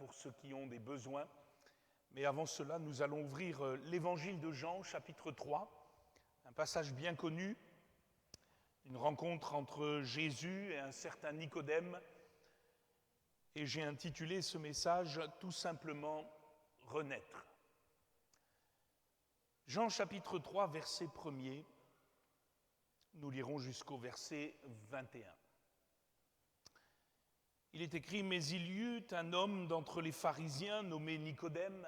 pour ceux qui ont des besoins. Mais avant cela, nous allons ouvrir l'évangile de Jean, chapitre 3, un passage bien connu, une rencontre entre Jésus et un certain Nicodème. Et j'ai intitulé ce message tout simplement « Renaître ». Jean chapitre 3, verset 1er, nous lirons jusqu'au verset 21. Il est écrit « Mais il y eut un homme d'entre les pharisiens nommé Nicodème,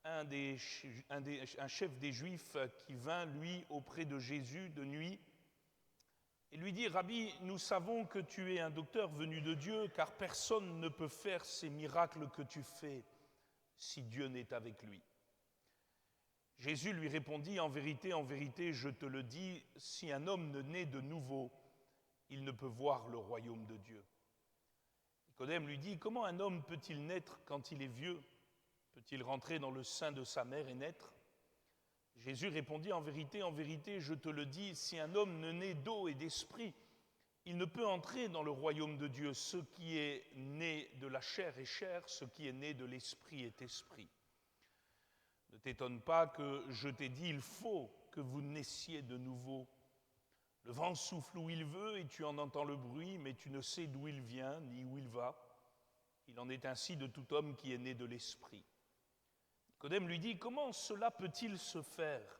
un chef des Juifs qui vint, lui, auprès de Jésus de nuit, et lui dit « Rabbi, nous savons que tu es un docteur venu de Dieu, car personne ne peut faire ces miracles que tu fais si Dieu n'est avec lui. » Jésus lui répondit « en vérité, je te le dis, si un homme ne naît de nouveau, il ne peut voir le royaume de Dieu. » Nicodème lui dit « Comment un homme peut-il naître quand il est vieux? Peut-il rentrer dans le sein de sa mère et naître ?» Jésus répondit « en vérité, je te le dis, si un homme ne naît d'eau et d'esprit, il ne peut entrer dans le royaume de Dieu. Ce qui est né de la chair est chair, ce qui est né de l'esprit est esprit. Ne t'étonne pas que je t'ai dit, il faut que vous naissiez de nouveau. Le vent souffle où il veut et tu en entends le bruit, mais tu ne sais d'où il vient ni où il va. Il en est ainsi de tout homme qui est né de l'esprit. » Nicodème lui dit « Comment cela peut-il se faire ?»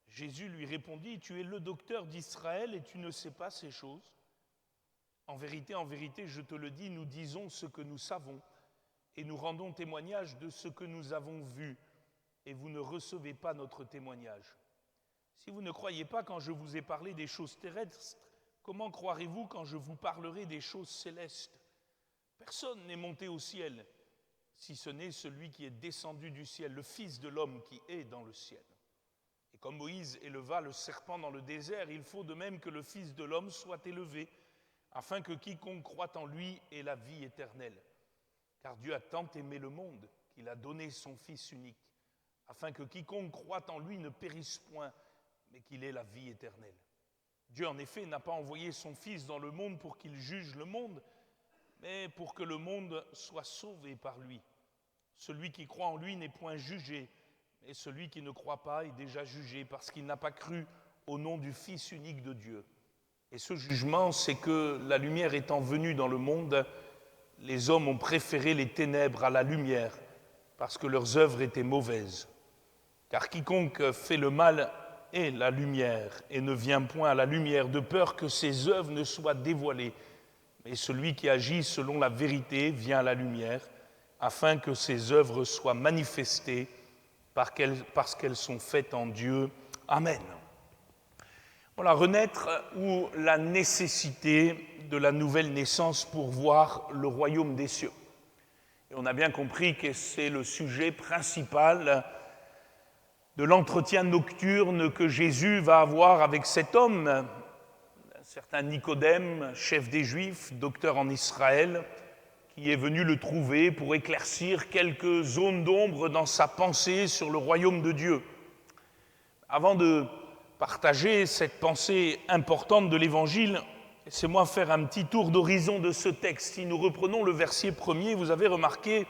Jésus lui répondit « Tu es le docteur d'Israël et tu ne sais pas ces choses. En vérité, je te le dis, nous disons ce que nous savons et nous rendons témoignage de ce que nous avons vu, et vous ne recevez pas notre témoignage. Si vous ne croyez pas quand je vous ai parlé des choses terrestres, comment croirez-vous quand je vous parlerai des choses célestes? Personne n'est monté au ciel, si ce n'est celui qui est descendu du ciel, le Fils de l'homme qui est dans le ciel. Et comme Moïse éleva le serpent dans le désert, il faut de même que le Fils de l'homme soit élevé, afin que quiconque croit en lui ait la vie éternelle. Car Dieu a tant aimé le monde qu'il a donné son Fils unique, afin que quiconque croit en lui ne périsse point, mais qu'il ait la vie éternelle. Dieu, en effet, n'a pas envoyé son Fils dans le monde pour qu'il juge le monde, mais pour que le monde soit sauvé par lui. Celui qui croit en lui n'est point jugé, mais celui qui ne croit pas est déjà jugé, parce qu'il n'a pas cru au nom du Fils unique de Dieu. Et ce jugement, c'est que la lumière étant venue dans le monde, les hommes ont préféré les ténèbres à la lumière, parce que leurs œuvres étaient mauvaises. Car quiconque fait le mal est la lumière, et ne vient point à la lumière, de peur que ses œuvres ne soient dévoilées. Mais celui qui agit selon la vérité vient à la lumière, afin que ses œuvres soient manifestées parce qu'elles sont faites en Dieu. Amen. Voilà, renaître ou la nécessité de la nouvelle naissance pour voir le royaume des cieux. Et on a bien compris que c'est le sujet principal de l'entretien nocturne que Jésus va avoir avec cet homme, un certain Nicodème, chef des Juifs, docteur en Israël, qui est venu le trouver pour éclaircir quelques zones d'ombre dans sa pensée sur le royaume de Dieu. Avant de partager cette pensée importante de l'Évangile, laissez-moi faire un petit tour d'horizon de ce texte. Si nous reprenons le verset 1er, vous avez remarqué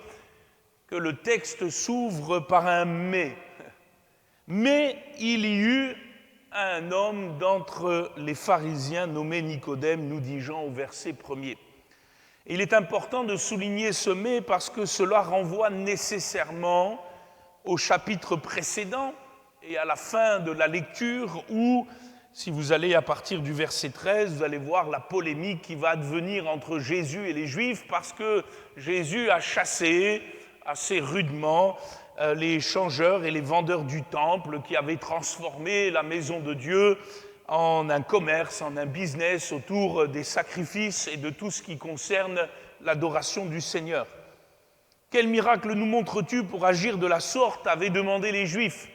que le texte s'ouvre par un « mais ». Mais il y eut un homme d'entre les pharisiens nommé Nicodème, nous dit Jean au verset 1er. Et il est important de souligner ce « mais » parce que cela renvoie nécessairement au chapitre précédent et à la fin de la lecture où, si vous allez à partir du verset 13, vous allez voir la polémique qui va advenir entre Jésus et les Juifs parce que Jésus a chassé assez rudement les changeurs et les vendeurs du temple qui avaient transformé la maison de Dieu en un commerce, en un business autour des sacrifices et de tout ce qui concerne l'adoration du Seigneur. « Quel miracle nous montres-tu pour agir de la sorte ?» avaient demandé les Juifs,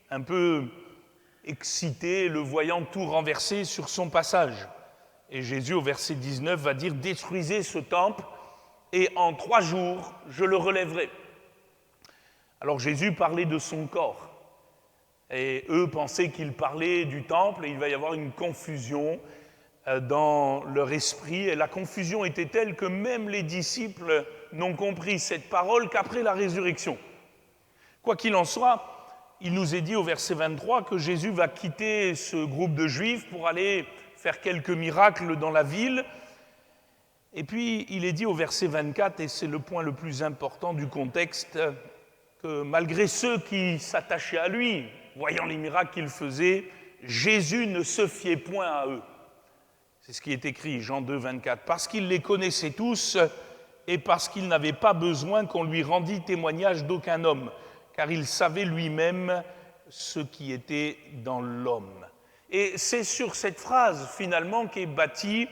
un peu excités, le voyant tout renversé sur son passage. Et Jésus, au verset 19, va dire « Détruisez ce temple, et en 3 jours, je le relèverai. » Alors Jésus parlait de son corps. Et eux pensaient qu'il parlait du temple, et il va y avoir une confusion dans leur esprit. Et la confusion était telle que même les disciples n'ont compris cette parole qu'après la résurrection. Quoi qu'il en soit, il nous est dit au verset 23 que Jésus va quitter ce groupe de Juifs pour aller faire quelques miracles dans la ville. Et puis, il est dit au verset 24, et c'est le point le plus important du contexte, que malgré ceux qui s'attachaient à lui, voyant les miracles qu'il faisait, Jésus ne se fiait point à eux. C'est ce qui est écrit, Jean 2, 24. Parce qu'il les connaissait tous et parce qu'il n'avait pas besoin qu'on lui rendît témoignage d'aucun homme, car il savait lui-même ce qui était dans l'homme. Et c'est sur cette phrase, finalement, qu'est bâti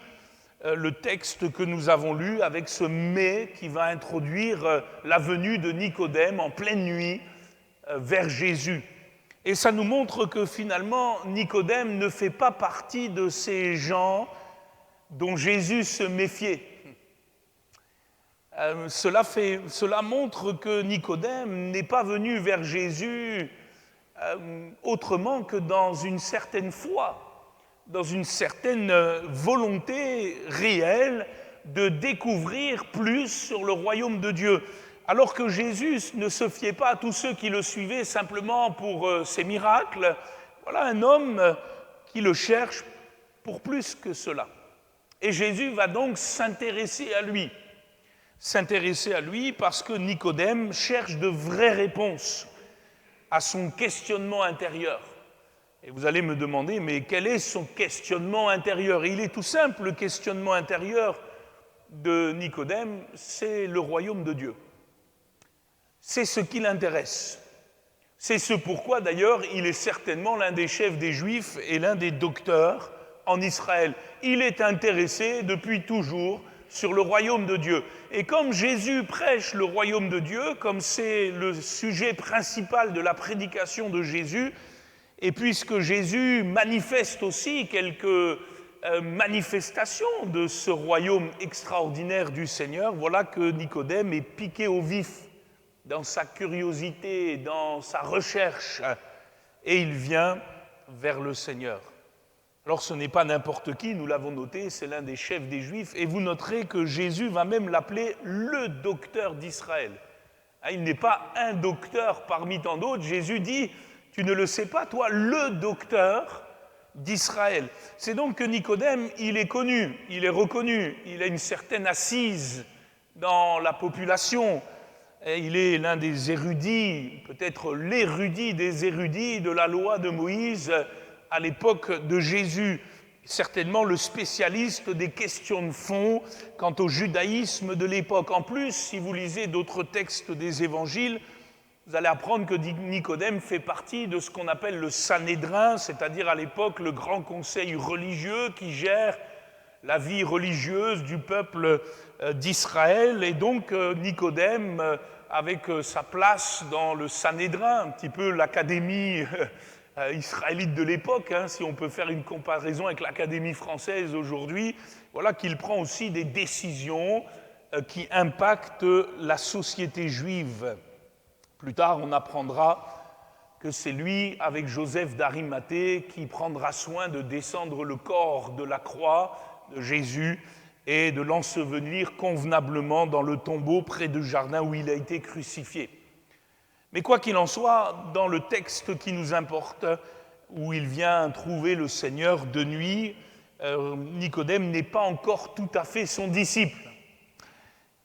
le texte que nous avons lu, avec ce « mais » qui va introduire la venue de Nicodème en pleine nuit vers Jésus. Et ça nous montre que finalement, Nicodème ne fait pas partie de ces gens dont Jésus se méfiait. Cela montre que Nicodème n'est pas venu vers Jésus autrement que dans une certaine foi, dans une certaine volonté réelle de découvrir plus sur le royaume de Dieu. Alors que Jésus ne se fiait pas à tous ceux qui le suivaient simplement pour ses miracles, voilà un homme qui le cherche pour plus que cela. Et Jésus va donc s'intéresser à lui. S'intéresser à lui parce que Nicodème cherche de vraies réponses à son questionnement intérieur. Et vous allez me demander, mais quel est son questionnement intérieur? Et il est tout simple, le questionnement intérieur de Nicodème, c'est le royaume de Dieu. C'est ce qui l'intéresse. C'est ce pourquoi, d'ailleurs, il est certainement l'un des chefs des Juifs et l'un des docteurs en Israël. Il est intéressé depuis toujours sur le royaume de Dieu. Et comme Jésus prêche le royaume de Dieu, comme c'est le sujet principal de la prédication de Jésus, et puisque Jésus manifeste aussi quelques manifestations de ce royaume extraordinaire du Seigneur, voilà que Nicodème est piqué au vif dans sa curiosité, dans sa recherche, et il vient vers le Seigneur. Alors ce n'est pas n'importe qui, nous l'avons noté, c'est l'un des chefs des Juifs, et vous noterez que Jésus va même l'appeler le docteur d'Israël. Il n'est pas un docteur parmi tant d'autres, Jésus dit, tu ne le sais pas, toi, le docteur d'Israël. C'est donc que Nicodème, il est connu, il est reconnu, il a une certaine assise dans la population. Et il est l'un des érudits, peut-être l'érudit des érudits de la loi de Moïse à l'époque de Jésus. Certainement le spécialiste des questions de fond quant au judaïsme de l'époque. En plus, si vous lisez d'autres textes des évangiles, vous allez apprendre que Nicodème fait partie de ce qu'on appelle le Sanhédrin, c'est-à-dire à l'époque le grand conseil religieux qui gère la vie religieuse du peuple d'Israël. Et donc Nicodème, avec sa place dans le Sanhédrin, un petit peu l'académie israélite de l'époque, si on peut faire une comparaison avec l'académie française aujourd'hui, voilà qu'il prend aussi des décisions qui impactent la société juive. Plus tard, on apprendra que c'est lui, avec Joseph d'Arimathée, qui prendra soin de descendre le corps de la croix de Jésus et de l'ensevelir convenablement dans le tombeau près du jardin où il a été crucifié. Mais quoi qu'il en soit, dans le texte qui nous importe, où il vient trouver le Seigneur de nuit, Nicodème n'est pas encore tout à fait son disciple.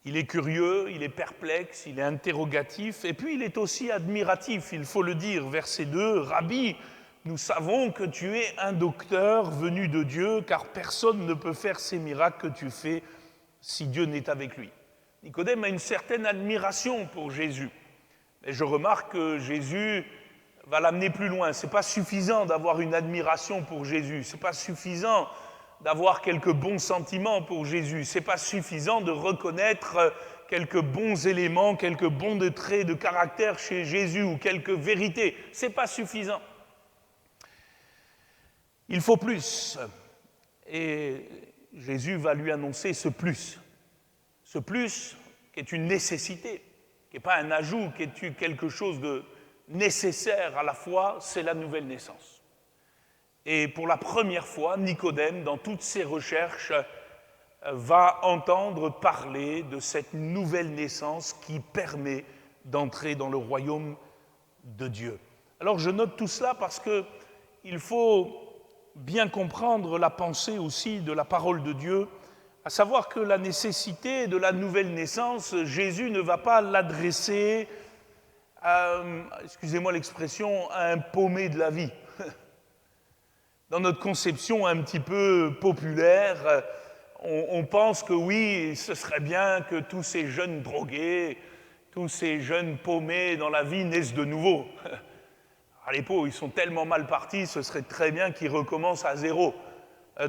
Il est curieux, il est perplexe, il est interrogatif, et puis il est aussi admiratif, il faut le dire. Verset 2, « Rabbi, nous savons que tu es un docteur venu de Dieu, car personne ne peut faire ces miracles que tu fais si Dieu n'est avec lui. » Nicodème a une certaine admiration pour Jésus. Et je remarque que Jésus va l'amener plus loin. Ce n'est pas suffisant d'avoir une admiration pour Jésus, ce n'est pas suffisant d'avoir quelques bons sentiments pour Jésus. Ce n'est pas suffisant de reconnaître quelques bons éléments, quelques bons traits de caractère chez Jésus ou quelques vérités. Ce n'est pas suffisant. Il faut plus. Et Jésus va lui annoncer ce plus. Ce plus qui est une nécessité, qui n'est pas un ajout, qui est quelque chose de nécessaire à la fois, c'est la nouvelle naissance. Et pour la première fois, Nicodème, dans toutes ses recherches, va entendre parler de cette nouvelle naissance qui permet d'entrer dans le royaume de Dieu. Alors je note tout cela parce qu'il faut bien comprendre la pensée aussi de la parole de Dieu, à savoir que la nécessité de la nouvelle naissance, Jésus ne va pas l'adresser à, excusez-moi l'expression, à un paumé de la vie. Dans notre conception un petit peu populaire, on pense que oui, ce serait bien que tous ces jeunes drogués, tous ces jeunes paumés dans la vie naissent de nouveau. Les pauvres, ils sont tellement mal partis, ce serait très bien qu'ils recommencent à zéro.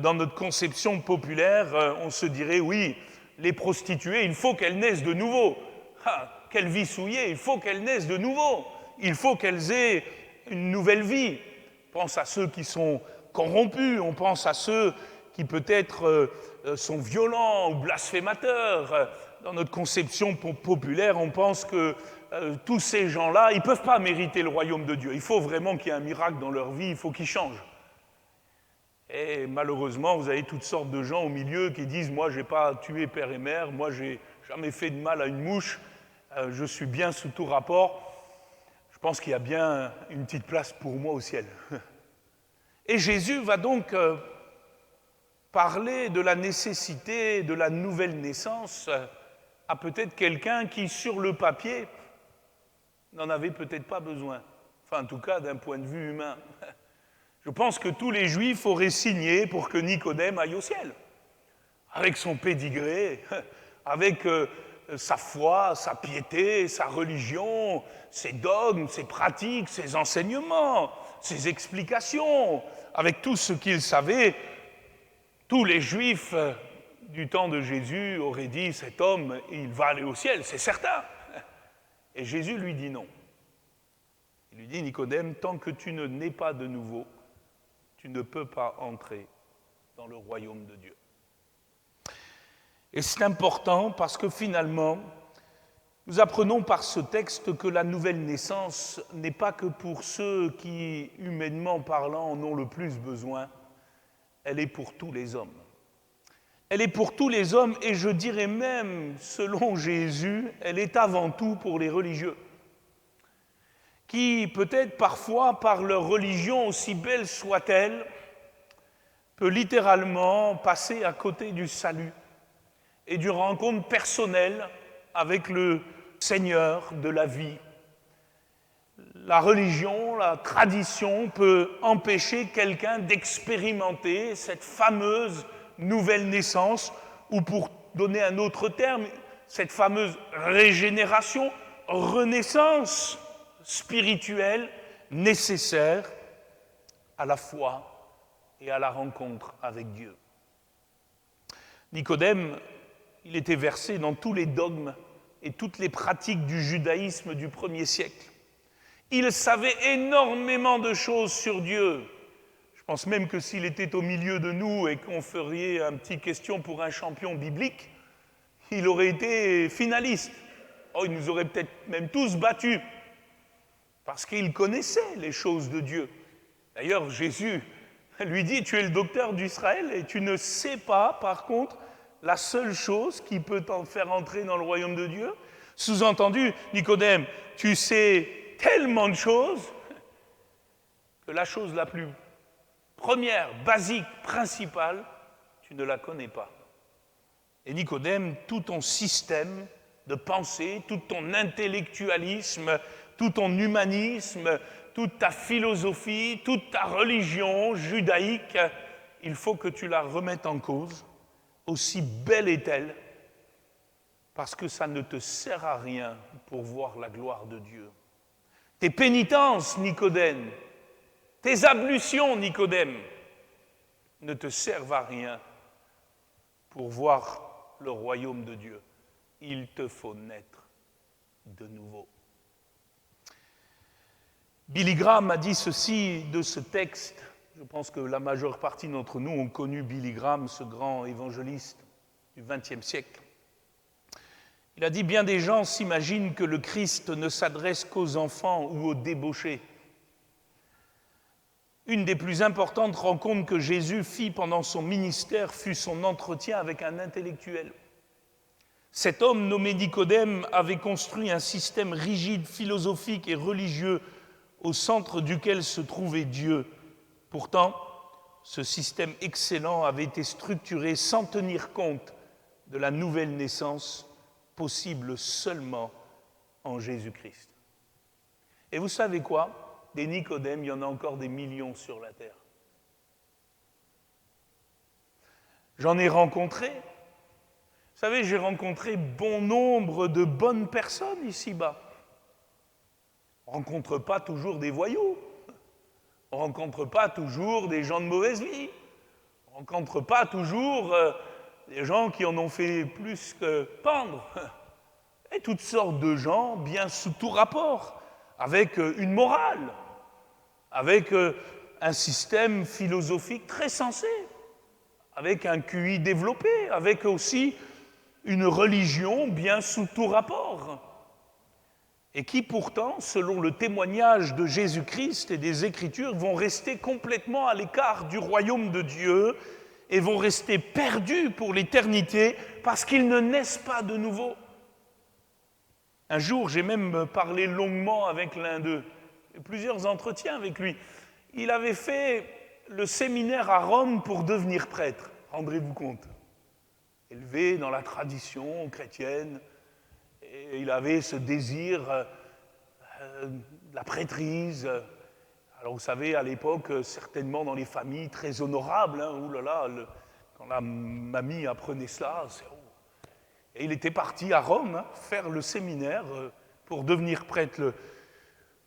Dans notre conception populaire, on se dirait, oui, les prostituées, il faut qu'elles naissent de nouveau. Quelle vie souillée, il faut qu'elles naissent de nouveau. Il faut qu'elles aient une nouvelle vie. On pense à ceux qui sont corrompus, on pense à ceux qui peut-être sont violents ou blasphémateurs. Dans notre conception populaire, on pense que tous ces gens-là, ils ne peuvent pas mériter le royaume de Dieu. Il faut vraiment qu'il y ait un miracle dans leur vie, il faut qu'ils changent. Et malheureusement, vous avez toutes sortes de gens au milieu qui disent « Moi, je n'ai pas tué père et mère, moi, je n'ai jamais fait de mal à une mouche, je suis bien sous tout rapport. Je pense qu'il y a bien une petite place pour moi au ciel. » Et Jésus va donc parler de la nécessité de la nouvelle naissance à peut-être quelqu'un qui, sur le papier, n'en avait peut-être pas besoin. Enfin, en tout cas, d'un point de vue humain. Je pense que tous les Juifs auraient signé pour que Nicodème aille au ciel. Avec son pédigré, avec sa foi, sa piété, sa religion, ses dogmes, ses pratiques, ses enseignements, ses explications, avec tout ce qu'il savait. Tous les Juifs du temps de Jésus auraient dit « Cet homme, il va aller au ciel, c'est certain !» Et Jésus lui dit non. Il lui dit « Nicodème, tant que tu ne nais pas de nouveau, tu ne peux pas entrer dans le royaume de Dieu. » Et c'est important parce que finalement, nous apprenons par ce texte que la nouvelle naissance n'est pas que pour ceux qui, humainement parlant, en ont le plus besoin. Elle est pour tous les hommes. Elle est pour tous les hommes et je dirais même, selon Jésus, elle est avant tout pour les religieux, qui peut-être parfois, par leur religion, aussi belle soit-elle, peut littéralement passer à côté du salut et d'une rencontre personnelle avec le Seigneur de la vie. La religion, la tradition peut empêcher quelqu'un d'expérimenter cette fameuse nouvelle naissance, ou pour donner un autre terme, cette fameuse régénération, renaissance spirituelle nécessaire à la foi et à la rencontre avec Dieu. Nicodème, il était versé dans tous les dogmes et toutes les pratiques du judaïsme du 1er siècle. Il savait énormément de choses sur Dieu. Je pense même que s'il était au milieu de nous et qu'on ferait un petit question pour un champion biblique, il aurait été finaliste. Oh, il nous aurait peut-être même tous battus, parce qu'il connaissait les choses de Dieu. D'ailleurs, Jésus lui dit « Tu es le docteur d'Israël et tu ne sais pas, par contre, la seule chose qui peut t'en faire entrer dans le royaume de Dieu ?» Sous-entendu, Nicodème, tu sais tellement de choses que la chose la plus première, basique, principale, tu ne la connais pas. Et Nicodème, tout ton système de pensée, tout ton intellectualisme, tout ton humanisme, toute ta philosophie, toute ta religion judaïque, il faut que tu la remettes en cause, aussi belle est-elle, parce que ça ne te sert à rien pour voir la gloire de Dieu. Tes pénitences, Nicodème, tes ablutions, Nicodème, ne te servent à rien pour voir le royaume de Dieu. Il te faut naître de nouveau. Billy Graham a dit ceci de ce texte. Je pense que la majeure partie d'entre nous ont connu Billy Graham, ce grand évangéliste du XXe siècle. Il a dit « Bien des gens s'imaginent que le Christ ne s'adresse qu'aux enfants ou aux débauchés. Une des plus importantes rencontres que Jésus fit pendant son ministère fut son entretien avec un intellectuel. Cet homme nommé Nicodème avait construit un système rigide, philosophique et religieux au centre duquel se trouvait Dieu. Pourtant, ce système excellent avait été structuré sans tenir compte de la nouvelle naissance possible seulement en Jésus-Christ. Et vous savez quoi? Des Nicodèmes, il y en a encore des millions sur la terre. J'en ai rencontré. Vous savez, j'ai rencontré bon nombre de bonnes personnes ici-bas. On ne rencontre pas toujours des voyous. On ne rencontre pas toujours des gens de mauvaise vie. On ne rencontre pas toujours des gens qui en ont fait plus que pendre. Et toutes sortes de gens bien sous tout rapport, avec une morale, avec un système philosophique très sensé, avec un QI développé, avec aussi une religion bien sous tout rapport, et qui pourtant, selon le témoignage de Jésus-Christ et des Écritures, vont rester complètement à l'écart du royaume de Dieu et vont rester perdus pour l'éternité parce qu'ils ne naissent pas de nouveau. Un jour, j'ai même parlé longuement avec l'un d'eux, plusieurs entretiens avec lui. Il avait fait le séminaire à Rome pour devenir prêtre, rendez-vous compte. Élevé dans la tradition chrétienne, et il avait ce désir de la prêtrise. Alors vous savez, à l'époque, certainement dans les familles très honorables, quand la mamie apprenait cela, et il était parti à Rome faire le séminaire pour devenir prêtre.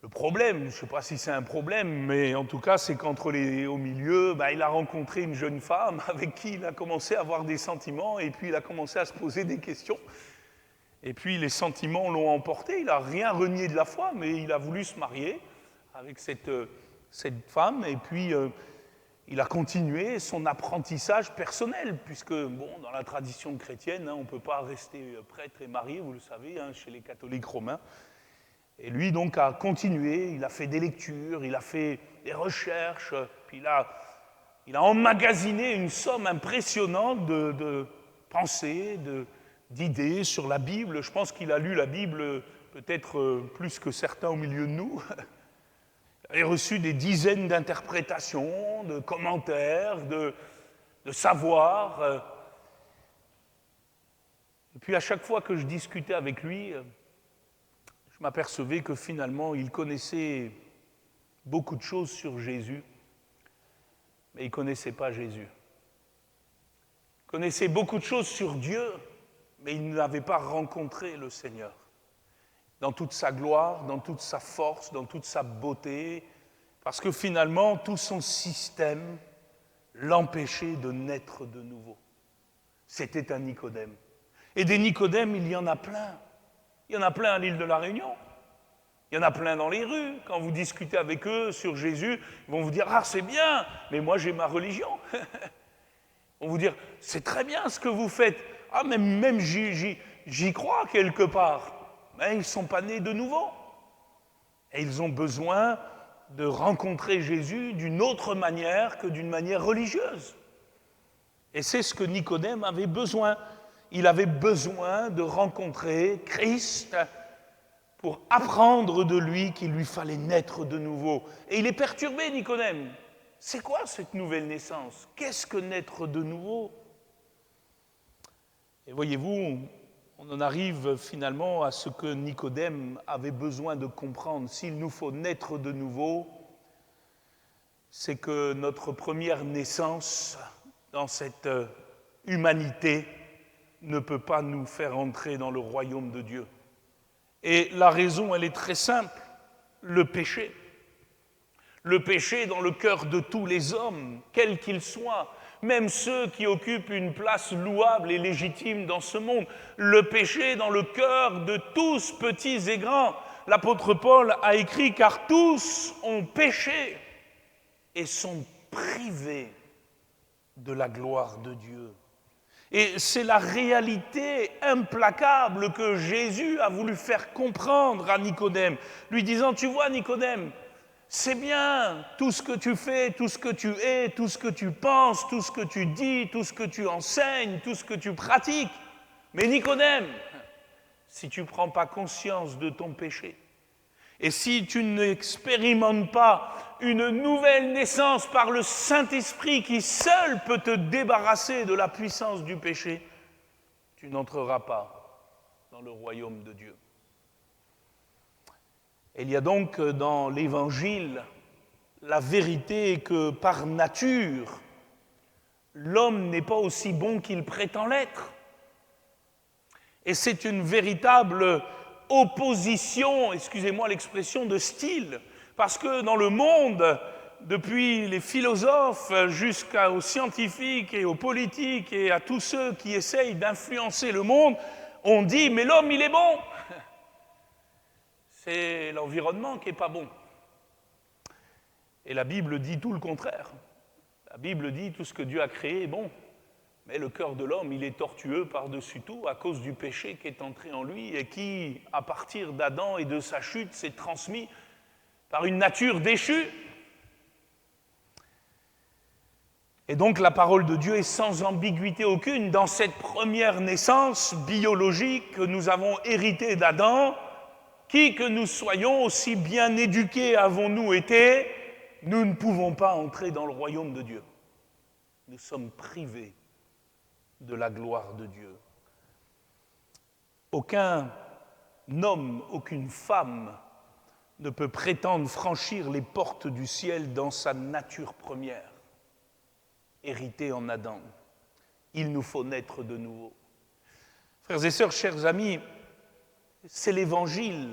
Le problème, je ne sais pas si c'est un problème, mais en tout cas, c'est au milieu, il a rencontré une jeune femme avec qui il a commencé à avoir des sentiments, et puis il a commencé à se poser des questions. Et puis les sentiments l'ont emporté, il n'a rien renié de la foi, mais il a voulu se marier avec cette femme, et puis il a continué son apprentissage personnel, puisque, dans la tradition chrétienne, on ne peut pas rester prêtre et marié, vous le savez, chez les catholiques romains. Et lui, donc, a continué, il a fait des lectures, il a fait des recherches, puis il a emmagasiné une somme impressionnante de pensées, d'idées sur la Bible. Je pense qu'il a lu la Bible peut-être plus que certains au milieu de nous. Il a reçu des dizaines d'interprétations, de commentaires, de savoirs. Et puis à chaque fois que je discutais avec lui, je m'apercevais que finalement, il connaissait beaucoup de choses sur Jésus, mais il ne connaissait pas Jésus. Il connaissait beaucoup de choses sur Dieu, mais il n'avait pas rencontré le Seigneur. Dans toute sa gloire, dans toute sa force, dans toute sa beauté, parce que finalement, tout son système l'empêchait de naître de nouveau. C'était un Nicodème. Et des Nicodèmes, il y en a plein. Il y en a plein à l'île de la Réunion. Il y en a plein dans les rues. Quand vous discutez avec eux sur Jésus, ils vont vous dire « Ah, c'est bien, mais moi j'ai ma religion. » Ils vont vous dire « C'est très bien ce que vous faites. Ah, même j'y crois quelque part. » Mais ils ne sont pas nés de nouveau. Et ils ont besoin de rencontrer Jésus d'une autre manière que d'une manière religieuse. Et c'est ce que Nicodème avait besoin. Il avait besoin de rencontrer Christ pour apprendre de lui qu'il lui fallait naître de nouveau. Et il est perturbé, Nicodème. C'est quoi cette nouvelle naissance? Qu'est-ce que naître de nouveau? Et voyez-vous, on en arrive finalement à ce que Nicodème avait besoin de comprendre. S'il nous faut naître de nouveau, c'est que notre première naissance dans cette humanité ne peut pas nous faire entrer dans le royaume de Dieu. Et la raison, elle est très simple, le péché. Le péché dans le cœur de tous les hommes, quels qu'ils soient, même ceux qui occupent une place louable et légitime dans ce monde. Le péché dans le cœur de tous, petits et grands. L'apôtre Paul a écrit « Car tous ont péché et sont privés de la gloire de Dieu. » Et c'est la réalité implacable que Jésus a voulu faire comprendre à Nicodème, lui disant, tu vois Nicodème, C'est bien tout ce que tu fais, tout ce que tu es, tout ce que tu penses, tout ce que tu dis, tout ce que tu enseignes, tout ce que tu pratiques. Mais Nicodème, si tu ne prends pas conscience de ton péché, et si tu n'expérimentes pas une nouvelle naissance par le Saint-Esprit qui seul peut te débarrasser de la puissance du péché, tu n'entreras pas dans le royaume de Dieu. Il y a donc dans l'Évangile la vérité que par nature, l'homme n'est pas aussi bon qu'il prétend l'être. Et c'est une véritable opposition, excusez-moi l'expression, de style. Parce que dans le monde, depuis les philosophes jusqu'aux scientifiques et aux politiques et à tous ceux qui essayent d'influencer le monde, on dit « mais l'homme, il est bon !» C'est l'environnement qui n'est pas bon. Et la Bible dit tout le contraire. La Bible dit tout ce que Dieu a créé est bon. Mais le cœur de l'homme, il est tortueux par-dessus tout à cause du péché qui est entré en lui et qui, à partir d'Adam et de sa chute, s'est transmis par une nature déchue. Et donc la parole de Dieu est sans ambiguïté aucune dans cette première naissance biologique que nous avons héritée d'Adam. Qui que nous soyons, aussi bien éduqués avons-nous été, nous ne pouvons pas entrer dans le royaume de Dieu. Nous sommes privés de la gloire de Dieu. Aucun homme, aucune femme ne peut prétendre franchir les portes du ciel dans sa nature première, héritée en Adam. Il nous faut naître de nouveau. Frères et sœurs, chers amis, c'est l'Évangile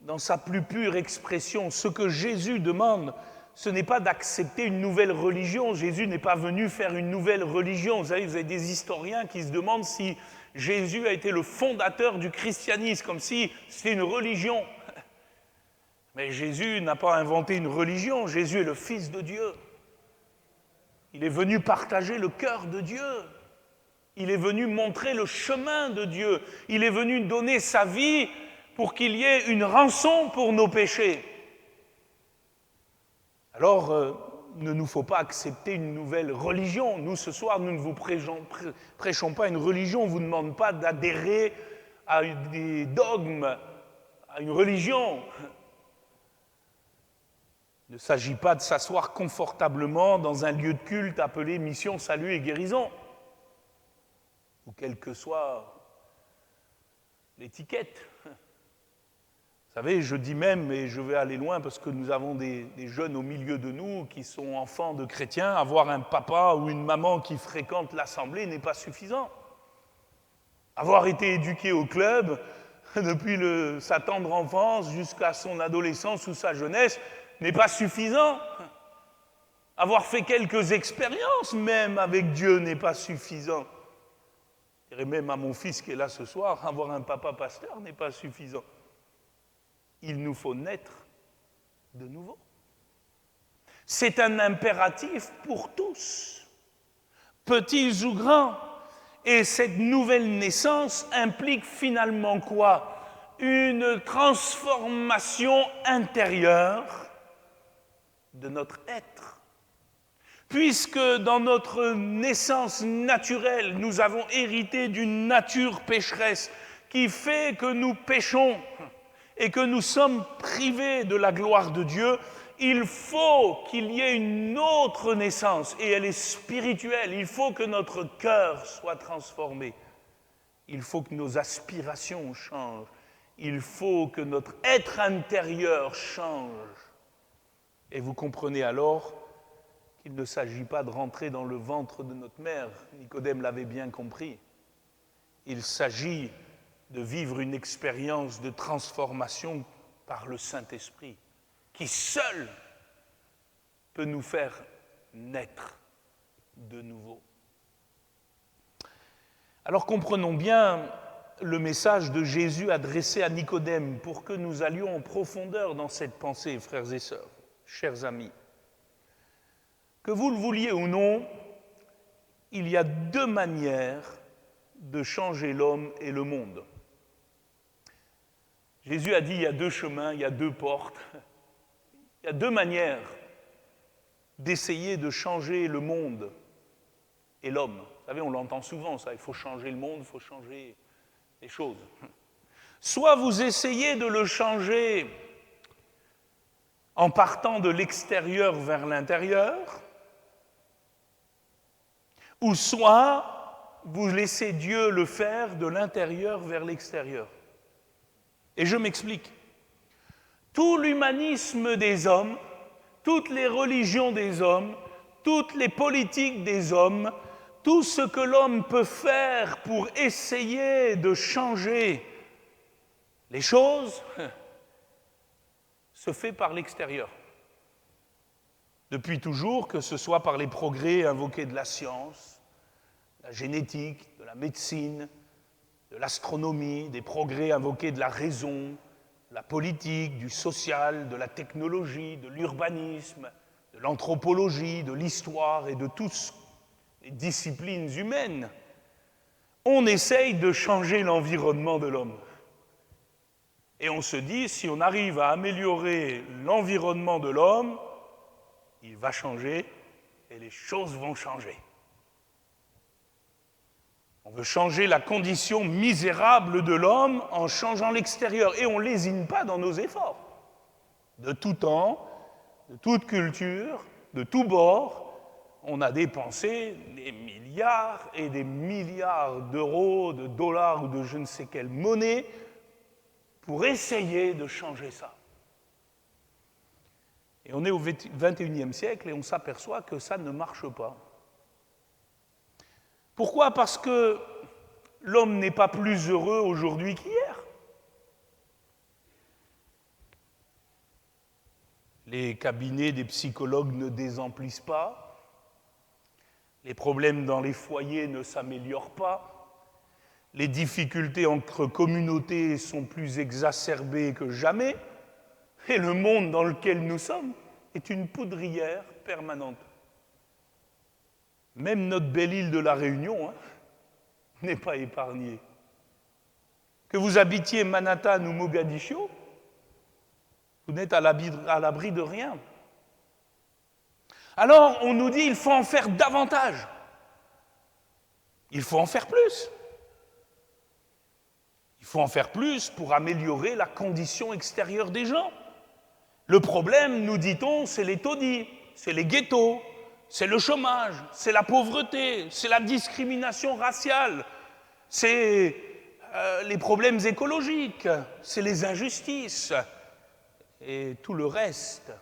dans sa plus pure expression. Ce que Jésus demande, ce n'est pas d'accepter une nouvelle religion. Jésus n'est pas venu faire une nouvelle religion. Vous savez des historiens qui se demandent si Jésus a été le fondateur du christianisme, comme si c'était une religion. Mais Jésus n'a pas inventé une religion. Jésus est le Fils de Dieu. Il est venu partager le cœur de Dieu. Il est venu montrer le chemin de Dieu. Il est venu donner sa vie pour qu'il y ait une rançon pour nos péchés. Alors, ne nous faut pas accepter une nouvelle religion. Nous, ce soir, nous ne vous prêchons pas une religion. On ne vous demande pas d'adhérer à des dogmes, à une religion. Il ne s'agit pas de s'asseoir confortablement dans un lieu de culte appelé Mission, Salut et Guérison, ou quelle que soit l'étiquette. Vous savez, je dis même, et je vais aller loin parce que nous avons des jeunes au milieu de nous qui sont enfants de chrétiens, avoir un papa ou une maman qui fréquente l'assemblée n'est pas suffisant. Avoir été éduqué au club depuis sa tendre enfance jusqu'à son adolescence ou sa jeunesse n'est pas suffisant. Avoir fait quelques expériences même avec Dieu n'est pas suffisant. Je dirais même à mon fils qui est là ce soir, avoir un papa pasteur n'est pas suffisant. Il nous faut naître de nouveau. C'est un impératif pour tous, petits ou grands. Et cette nouvelle naissance implique finalement quoi? Une transformation intérieure de notre être. Puisque dans notre naissance naturelle, nous avons hérité d'une nature pécheresse qui fait que nous péchons et que nous sommes privés de la gloire de Dieu, il faut qu'il y ait une autre naissance, et elle est spirituelle. Il faut que notre cœur soit transformé. Il faut que nos aspirations changent. Il faut que notre être intérieur change. Et vous comprenez alors qu'il ne s'agit pas de rentrer dans le ventre de notre mère. Nicodème l'avait bien compris. Il s'agit de vivre une expérience de transformation par le Saint-Esprit, qui seul peut nous faire naître de nouveau. Alors comprenons bien le message de Jésus adressé à Nicodème pour que nous allions en profondeur dans cette pensée, frères et sœurs, chers amis. Que vous le vouliez ou non, il y a deux manières de changer l'homme et le monde. Jésus a dit il y a deux chemins, il y a deux portes. Il y a deux manières d'essayer de changer le monde et l'homme. Vous savez, on l'entend souvent, ça, il faut changer le monde, il faut changer les choses. Soit vous essayez de le changer en partant de l'extérieur vers l'intérieur, ou soit vous laissez Dieu le faire de l'intérieur vers l'extérieur. Et je m'explique. Tout l'humanisme des hommes, toutes les religions des hommes, toutes les politiques des hommes, tout ce que l'homme peut faire pour essayer de changer les choses, se fait par l'extérieur. Depuis toujours, que ce soit par les progrès invoqués de la science, de la génétique, de la médecine, de l'astronomie, des progrès invoqués de la raison, de la politique, du social, de la technologie, de l'urbanisme, de l'anthropologie, de l'histoire et de toutes les disciplines humaines, on essaye de changer l'environnement de l'homme. Et on se dit, si on arrive à améliorer l'environnement de l'homme, il va changer et les choses vont changer. On veut changer la condition misérable de l'homme en changeant l'extérieur. Et on ne lésine pas dans nos efforts. De tout temps, de toute culture, de tous bords, on a dépensé des milliards et des milliards d'euros, de dollars ou de je ne sais quelle monnaie pour essayer de changer ça. Et on est au XXIe siècle et on s'aperçoit que ça ne marche pas. Pourquoi ? Parce que l'homme n'est pas plus heureux aujourd'hui qu'hier. Les cabinets des psychologues ne désemplissent pas. Les problèmes dans les foyers ne s'améliorent pas. Les difficultés entre communautés sont plus exacerbées que jamais. Et le monde dans lequel nous sommes est une poudrière permanente. Même notre belle île de la Réunion n'est pas épargnée. Que vous habitiez Manhattan ou Mogadiscio, vous n'êtes à l'abri de rien. Alors, on nous dit qu'il faut en faire davantage. Il faut en faire plus. Il faut en faire plus pour améliorer la condition extérieure des gens. Le problème, nous dit-on, c'est les taudis, c'est les ghettos, c'est le chômage, c'est la pauvreté, c'est la discrimination raciale, c'est les problèmes écologiques, c'est les injustices et tout le reste.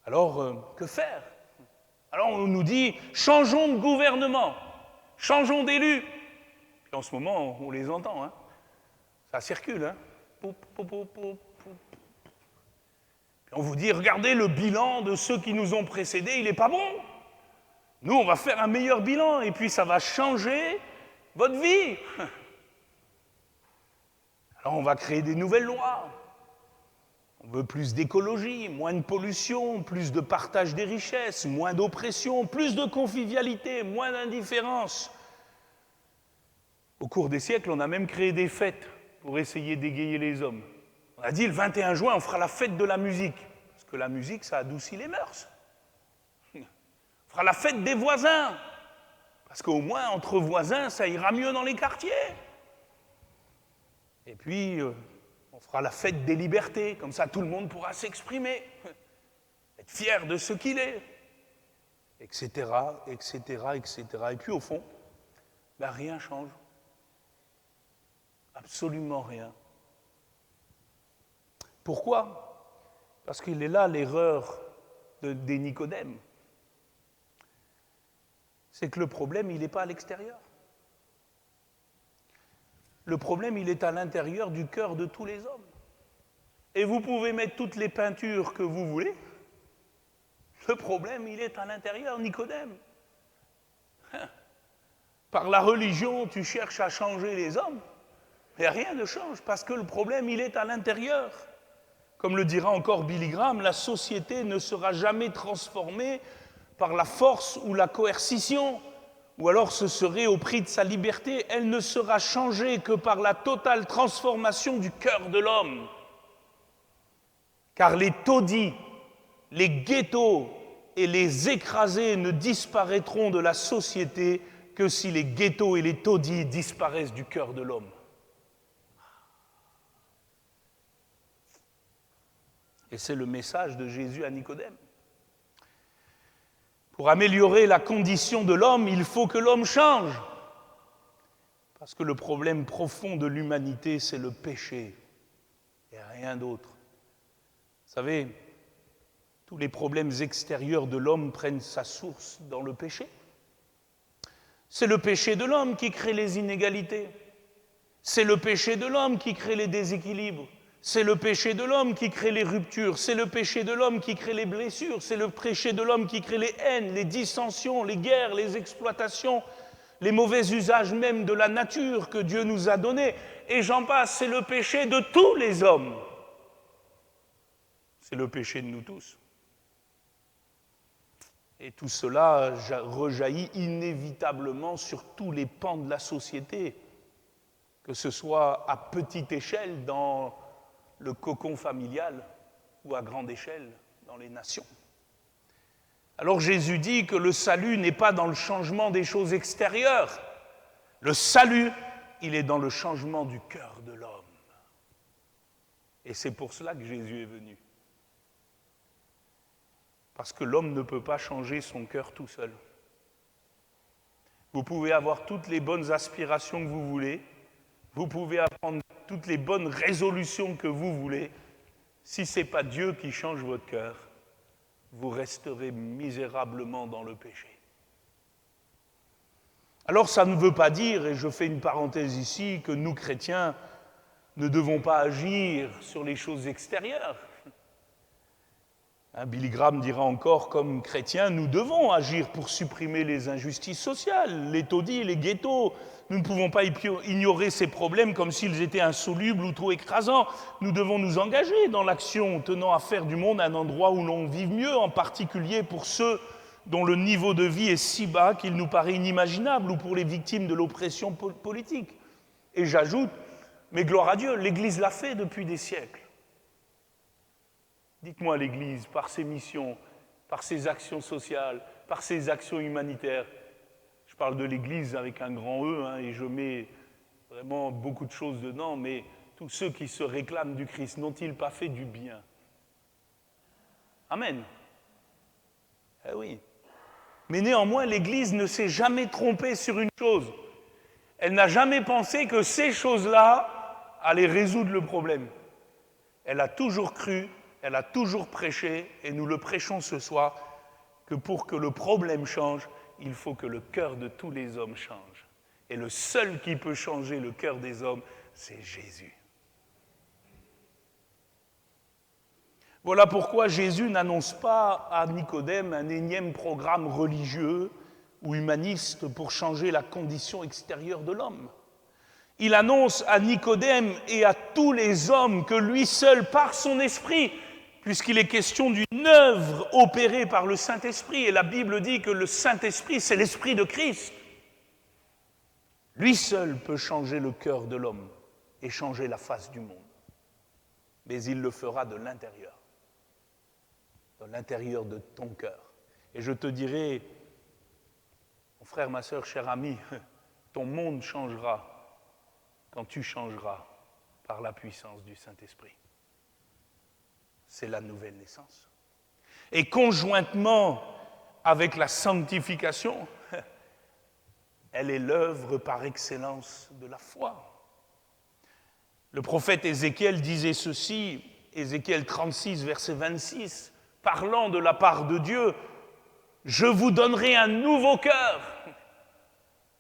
Alors, que faire ? Alors, on nous dit, changeons de gouvernement, changeons d'élus. Et en ce moment, on les entend, ça circule. Poup, poup, poup, poup. On vous dit, regardez le bilan de ceux qui nous ont précédés, il n'est pas bon. Nous, on va faire un meilleur bilan et puis ça va changer votre vie. Alors, on va créer des nouvelles lois. On veut plus d'écologie, moins de pollution, plus de partage des richesses, moins d'oppression, plus de convivialité, moins d'indifférence. Au cours des siècles, on a même créé des fêtes pour essayer d'égayer les hommes. On a dit, le 21 juin, on fera la fête de la musique. Parce que la musique, ça adoucit les mœurs. On fera la fête des voisins. Parce qu'au moins, entre voisins, ça ira mieux dans les quartiers. Et puis, on fera la fête des libertés. Comme ça, tout le monde pourra s'exprimer. Être fier de ce qu'il est. Etc., etc., etc. Et puis, au fond, rien change. Absolument rien. Pourquoi ? Parce qu'il est là l'erreur des Nicodèmes. C'est que le problème, il n'est pas à l'extérieur. Le problème, il est à l'intérieur du cœur de tous les hommes. Et vous pouvez mettre toutes les peintures que vous voulez. Le problème, il est à l'intérieur, Nicodème. Par la religion, tu cherches à changer les hommes, mais rien ne change, parce que le problème, il est à l'intérieur. Comme le dira encore Billy Graham, la société ne sera jamais transformée par la force ou la coercition, ou alors ce serait au prix de sa liberté. Elle ne sera changée que par la totale transformation du cœur de l'homme. Car les taudis, les ghettos et les écrasés ne disparaîtront de la société que si les ghettos et les taudis disparaissent du cœur de l'homme. Et c'est le message de Jésus à Nicodème. Pour améliorer la condition de l'homme, il faut que l'homme change. Parce que le problème profond de l'humanité, c'est le péché et rien d'autre. Vous savez, tous les problèmes extérieurs de l'homme prennent sa source dans le péché. C'est le péché de l'homme qui crée les inégalités. C'est le péché de l'homme qui crée les déséquilibres. C'est le péché de l'homme qui crée les ruptures. C'est le péché de l'homme qui crée les blessures. C'est le péché de l'homme qui crée les haines, les dissensions, les guerres, les exploitations, les mauvais usages même de la nature que Dieu nous a donnés. Et j'en passe, c'est le péché de tous les hommes. C'est le péché de nous tous. Et tout cela rejaillit inévitablement sur tous les pans de la société, que ce soit à petite échelle dans le cocon familial ou à grande échelle dans les nations. Alors Jésus dit que le salut n'est pas dans le changement des choses extérieures. Le salut, il est dans le changement du cœur de l'homme. Et c'est pour cela que Jésus est venu. Parce que l'homme ne peut pas changer son cœur tout seul. Vous pouvez avoir toutes les bonnes aspirations que vous voulez, vous pouvez apprendre toutes les bonnes résolutions que vous voulez. Si ce n'est pas Dieu qui change votre cœur, vous resterez misérablement dans le péché. Alors ça ne veut pas dire, et je fais une parenthèse ici, que nous chrétiens ne devons pas agir sur les choses extérieures. Billy Graham dira encore, comme chrétiens, nous devons agir pour supprimer les injustices sociales, les taudis, les ghettos. Nous ne pouvons pas ignorer ces problèmes comme s'ils étaient insolubles ou trop écrasants. Nous devons nous engager dans l'action tenant à faire du monde un endroit où l'on vive mieux, en particulier pour ceux dont le niveau de vie est si bas qu'il nous paraît inimaginable, ou pour les victimes de l'oppression politique. Et j'ajoute, mais gloire à Dieu, l'Église l'a fait depuis des siècles. Dites-moi l'Église, par ses missions, par ses actions sociales, par ses actions humanitaires, je parle de l'Église avec un grand E, et je mets vraiment beaucoup de choses dedans, mais tous ceux qui se réclament du Christ, n'ont-ils pas fait du bien? Amen. Eh oui. Mais néanmoins, l'Église ne s'est jamais trompée sur une chose. Elle n'a jamais pensé que ces choses-là allaient résoudre le problème. Elle a toujours cru, elle a toujours prêché, et nous le prêchons ce soir, que pour que le problème change, il faut que le cœur de tous les hommes change. Et le seul qui peut changer le cœur des hommes, c'est Jésus. Voilà pourquoi Jésus n'annonce pas à Nicodème un énième programme religieux ou humaniste pour changer la condition extérieure de l'homme. Il annonce à Nicodème et à tous les hommes que lui seul, par son esprit, puisqu'il est question d'une œuvre opérée par le Saint-Esprit, et la Bible dit que le Saint-Esprit, c'est l'Esprit de Christ. Lui seul peut changer le cœur de l'homme et changer la face du monde. Mais il le fera de l'intérieur de ton cœur. Et je te dirai, mon frère, ma sœur, cher ami, ton monde changera quand tu changeras par la puissance du Saint-Esprit. C'est la nouvelle naissance. Et conjointement avec la sanctification, elle est l'œuvre par excellence de la foi. Le prophète Ézéchiel disait ceci, Ézéchiel 36, verset 26, parlant de la part de Dieu, « Je vous donnerai un nouveau cœur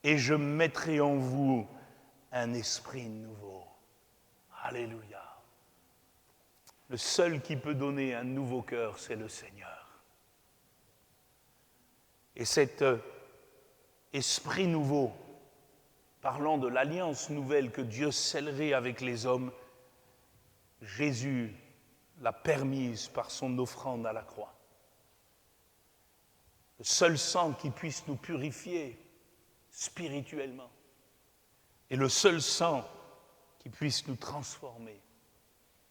et je mettrai en vous un esprit nouveau. » Alléluia. Le seul qui peut donner un nouveau cœur, c'est le Seigneur. Et cet esprit nouveau, parlant de l'alliance nouvelle que Dieu scellerait avec les hommes, Jésus l'a permise par son offrande à la croix. Le seul sang qui puisse nous purifier spirituellement, et le seul sang qui puisse nous transformer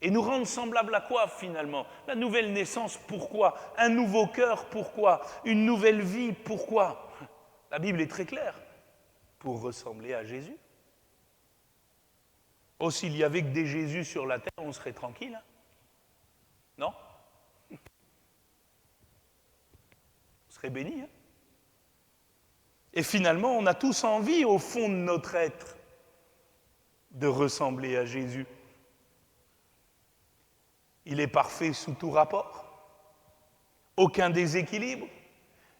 Et nous rendre semblables à quoi finalement? La nouvelle naissance, pourquoi? Un nouveau cœur, pourquoi? Une nouvelle vie, pourquoi? La Bible est très claire. Pour ressembler à Jésus. Oh, s'il y avait que des Jésus sur la terre, on serait tranquille. Hein? Non? On serait béni. Hein? Et finalement, on a tous envie, au fond de notre être, de ressembler à Jésus. Il est parfait sous tout rapport. Aucun déséquilibre.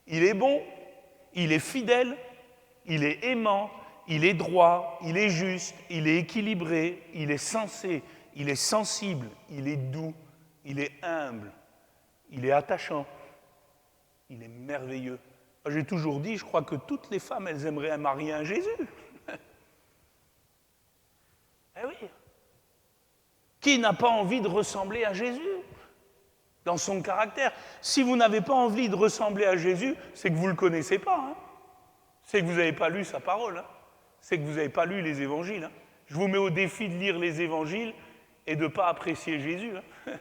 Il est bon. Il est fidèle. Il est aimant. Il est droit. Il est juste. Il est équilibré. Il est sensé. Il est sensible. Il est doux. Il est humble. Il est attachant. Il est merveilleux. J'ai toujours dit, je crois que toutes les femmes, elles aimeraient marier un Jésus. Eh oui. Qui n'a pas envie de ressembler à Jésus dans son caractère? Si vous n'avez pas envie de ressembler à Jésus, c'est que vous ne le connaissez pas. Hein. C'est que vous n'avez pas lu sa parole. Hein. C'est que vous n'avez pas lu les évangiles. Hein. Je vous mets au défi de lire les évangiles et de ne pas apprécier Jésus. Hein.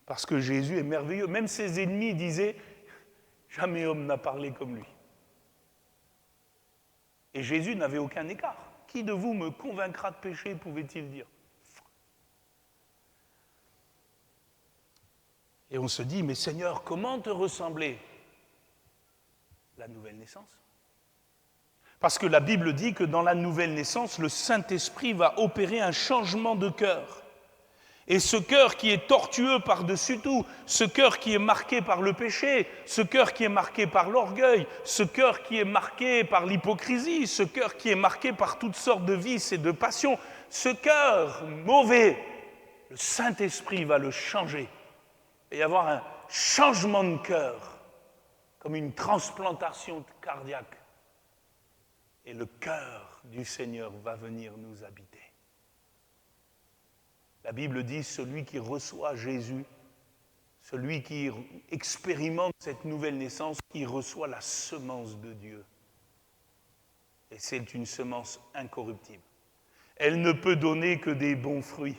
Parce que Jésus est merveilleux. Même ses ennemis disaient, jamais homme n'a parlé comme lui. Et Jésus n'avait aucun écart. Qui de vous me convaincra de péché, pouvait-il dire? Et on se dit, mais Seigneur, comment te ressembler? La nouvelle naissance. Parce que la Bible dit que dans la nouvelle naissance, le Saint-Esprit va opérer un changement de cœur. Et ce cœur qui est tortueux par-dessus tout, ce cœur qui est marqué par le péché, ce cœur qui est marqué par l'orgueil, ce cœur qui est marqué par l'hypocrisie, ce cœur qui est marqué par toutes sortes de vices et de passions, ce cœur mauvais, le Saint-Esprit va le changer. Et y avoir un changement de cœur, comme une transplantation cardiaque. Et le cœur du Seigneur va venir nous habiter. La Bible dit, celui qui reçoit Jésus, celui qui expérimente cette nouvelle naissance, il reçoit la semence de Dieu. Et c'est une semence incorruptible. Elle ne peut donner que des bons fruits.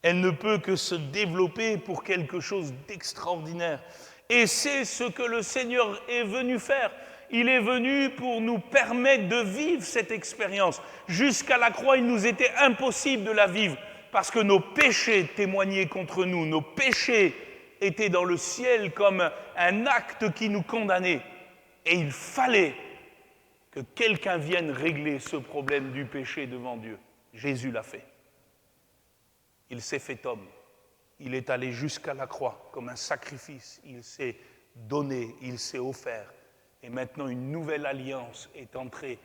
Elle ne peut que se développer pour quelque chose d'extraordinaire. Et c'est ce que le Seigneur est venu faire. Il est venu pour nous permettre de vivre cette expérience. Jusqu'à la croix, il nous était impossible de la vivre. Parce que nos péchés témoignaient contre nous, nos péchés étaient dans le ciel comme un acte qui nous condamnait. Et il fallait que quelqu'un vienne régler ce problème du péché devant Dieu. Jésus l'a fait. Il s'est fait homme. Il est allé jusqu'à la croix comme un sacrifice. Il s'est donné, il s'est offert. Et maintenant, une nouvelle alliance est entrée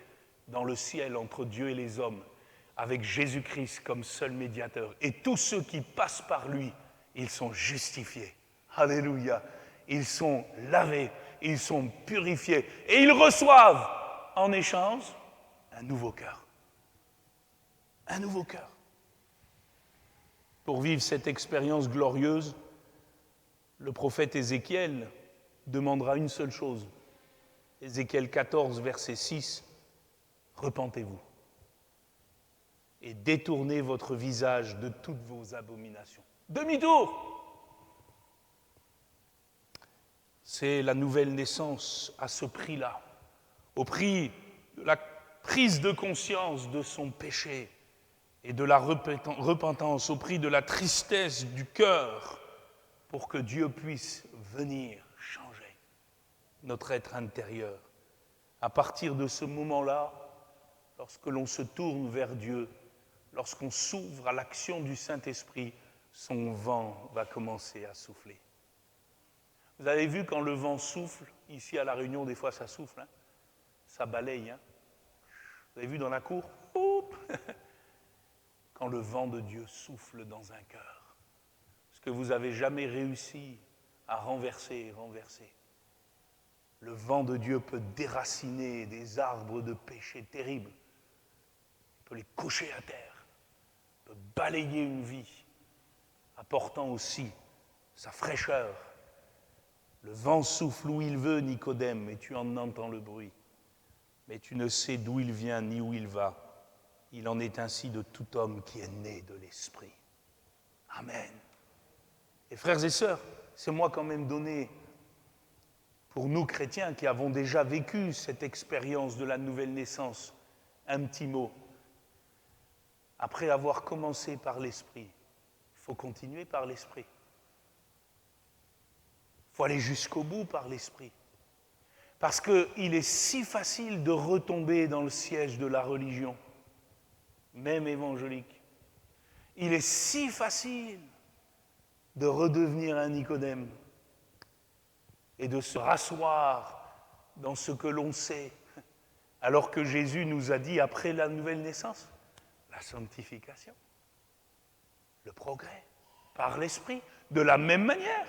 dans le ciel entre Dieu et les hommes, avec Jésus-Christ comme seul médiateur. Et tous ceux qui passent par lui, ils sont justifiés. Alléluia. Ils sont lavés, ils sont purifiés. Et ils reçoivent, en échange, un nouveau cœur. Un nouveau cœur. Pour vivre cette expérience glorieuse, le prophète Ézéchiel demandera une seule chose. Ézéchiel 14, verset 6, « Repentez-vous et détournez votre visage de toutes vos abominations. » Demi-tour! C'est la nouvelle naissance à ce prix-là, au prix de la prise de conscience de son péché et de la repentance, au prix de la tristesse du cœur, pour que Dieu puisse venir changer notre être intérieur. À partir de ce moment-là, lorsque l'on se tourne vers Dieu, lorsqu'on s'ouvre à l'action du Saint-Esprit, son vent va commencer à souffler. Vous avez vu quand le vent souffle, ici à La Réunion, des fois ça souffle, hein, ça balaye. Hein. Vous avez vu dans la cour? Quand le vent de Dieu souffle dans un cœur, ce que vous n'avez jamais réussi à renverser. Le vent de Dieu peut déraciner des arbres de péché terribles, il peut les coucher à terre, il peut balayer une vie, apportant aussi sa fraîcheur. Le vent souffle où il veut, Nicodème, et tu en entends le bruit, mais tu ne sais d'où il vient ni où il va. Il en est ainsi de tout homme qui est né de l'Esprit. Amen. Et frères et sœurs, c'est moi quand même donné, pour nous chrétiens qui avons déjà vécu cette expérience de la nouvelle naissance, un petit mot. Après avoir commencé par l'Esprit, il faut continuer par l'Esprit. Il faut aller jusqu'au bout par l'Esprit. Parce qu'il est si facile de retomber dans le siège de la religion, même évangélique. Il est si facile de redevenir un Nicodème et de se rasseoir dans ce que l'on sait, alors que Jésus nous a dit, après la nouvelle naissance, la sanctification, le progrès, par l'Esprit, de la même manière,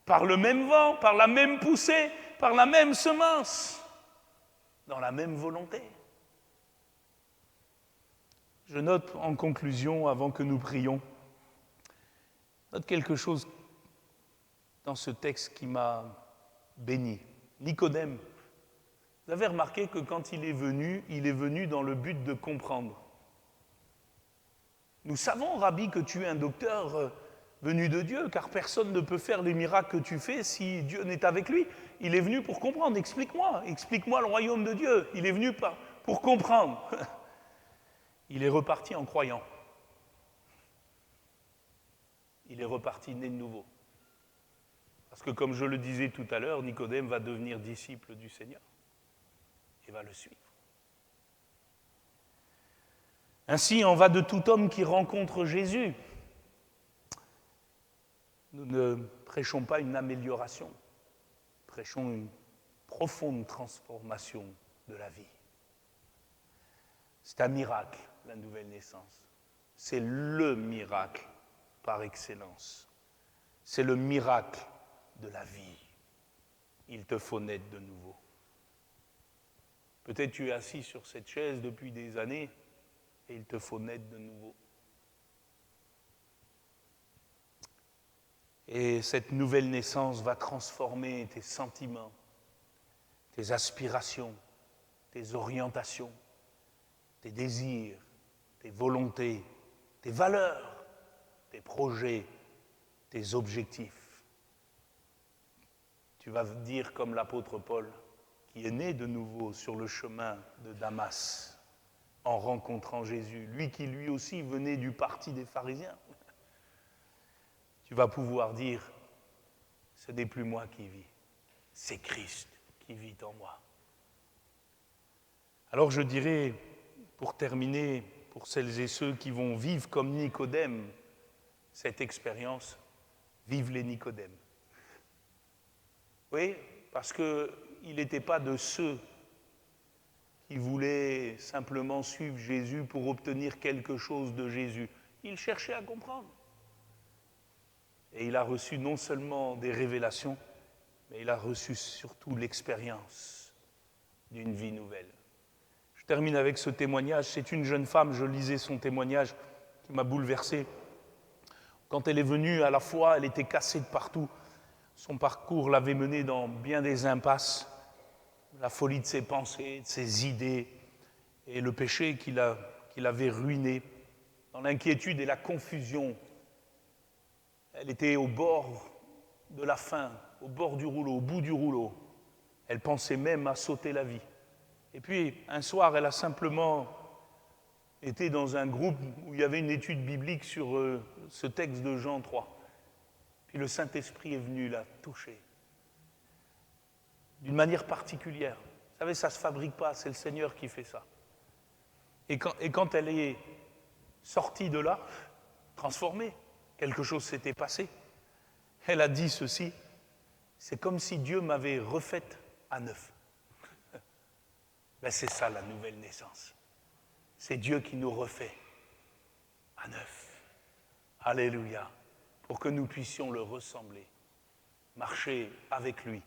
par le même vent, par la même poussée, par la même semence, dans la même volonté. Je note en conclusion, avant que nous prions, note quelque chose dans ce texte qui m'a béni. Nicodème, vous avez remarqué que quand il est venu dans le but de comprendre. Nous savons, Rabbi, que tu es un docteur venu de Dieu, car personne ne peut faire les miracles que tu fais si Dieu n'est avec lui. Il est venu pour comprendre. Explique-moi le royaume de Dieu. Il est venu pour comprendre. Il est reparti en croyant. Il est reparti né de nouveau. Parce que comme je le disais tout à l'heure, Nicodème va devenir disciple du Seigneur et va le suivre. Ainsi en va de tout homme qui rencontre Jésus. Nous ne prêchons pas une amélioration, nous prêchons une profonde transformation de la vie. C'est un miracle, la nouvelle naissance. C'est le miracle par excellence. C'est le miracle de la vie. Il te faut naître de nouveau. Peut-être tu es assis sur cette chaise depuis des années et il te faut naître de nouveau. Et cette nouvelle naissance va transformer tes sentiments, tes aspirations, tes orientations, tes désirs, tes volontés, tes valeurs, tes projets, tes objectifs. Tu vas dire comme l'apôtre Paul, qui est né de nouveau sur le chemin de Damas, en rencontrant Jésus, lui qui lui aussi venait du parti des pharisiens. Tu vas pouvoir dire, ce n'est plus moi qui vis, c'est Christ qui vit en moi. Alors je dirais, pour terminer, pour celles et ceux qui vont vivre comme Nicodème, cette expérience, vive les Nicodèmes. Oui, parce qu'il n'était pas de ceux qui voulaient simplement suivre Jésus pour obtenir quelque chose de Jésus. Il cherchait à comprendre. Et il a reçu non seulement des révélations, mais il a reçu surtout l'expérience d'une vie nouvelle. Je termine avec ce témoignage. C'est une jeune femme, je lisais son témoignage, qui m'a bouleversé. Quand elle est venue à la foi, elle était cassée de partout. Son parcours l'avait menée dans bien des impasses. La folie de ses pensées, de ses idées, et le péché qui l'avait ruinée. Dans l'inquiétude et la confusion, elle était au bord de la faim, au bord du rouleau, au bout du rouleau. Elle pensait même à sauter la vie. Et puis, un soir, elle a simplement été dans un groupe où il y avait une étude biblique sur ce texte de Jean 3. Puis le Saint-Esprit est venu la toucher. D'une manière particulière. Vous savez, ça ne se fabrique pas, c'est le Seigneur qui fait ça. Et quand elle est sortie de là, transformée, quelque chose s'était passé, elle a dit ceci, c'est comme si Dieu m'avait refaite à neuf. Ben c'est ça la nouvelle naissance. C'est Dieu qui nous refait à neuf. Alléluia. Pour que nous puissions le ressembler, marcher avec lui.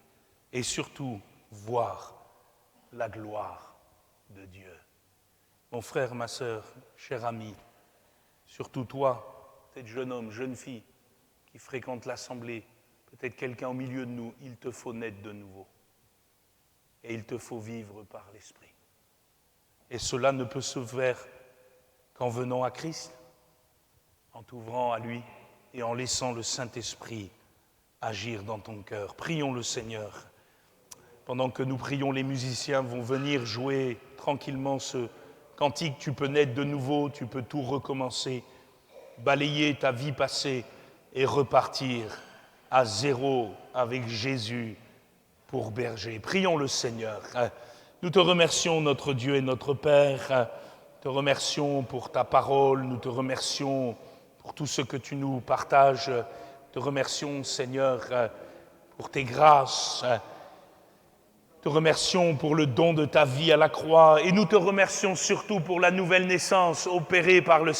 Et surtout, voir la gloire de Dieu. Mon frère, ma sœur, cher ami, surtout toi, peut-être jeune homme, jeune fille, qui fréquente l'assemblée, peut-être quelqu'un au milieu de nous, il te faut naître de nouveau. Et il te faut vivre par l'Esprit. Et cela ne peut se faire qu'en venant à Christ, en t'ouvrant à lui et en laissant le Saint-Esprit agir dans ton cœur. Prions le Seigneur. Pendant que nous prions, les musiciens vont venir jouer tranquillement ce cantique. Tu peux naître de nouveau, tu peux tout recommencer, balayer ta vie passée et repartir à zéro avec Jésus pour berger. Prions le Seigneur. Nous te remercions, notre Dieu et notre Père. Te remercions pour ta parole. Nous te remercions pour tout ce que tu nous partages. Te remercions, Seigneur, pour tes grâces. Te remercions pour le don de ta vie à la croix. Et nous te remercions surtout pour la nouvelle naissance opérée par le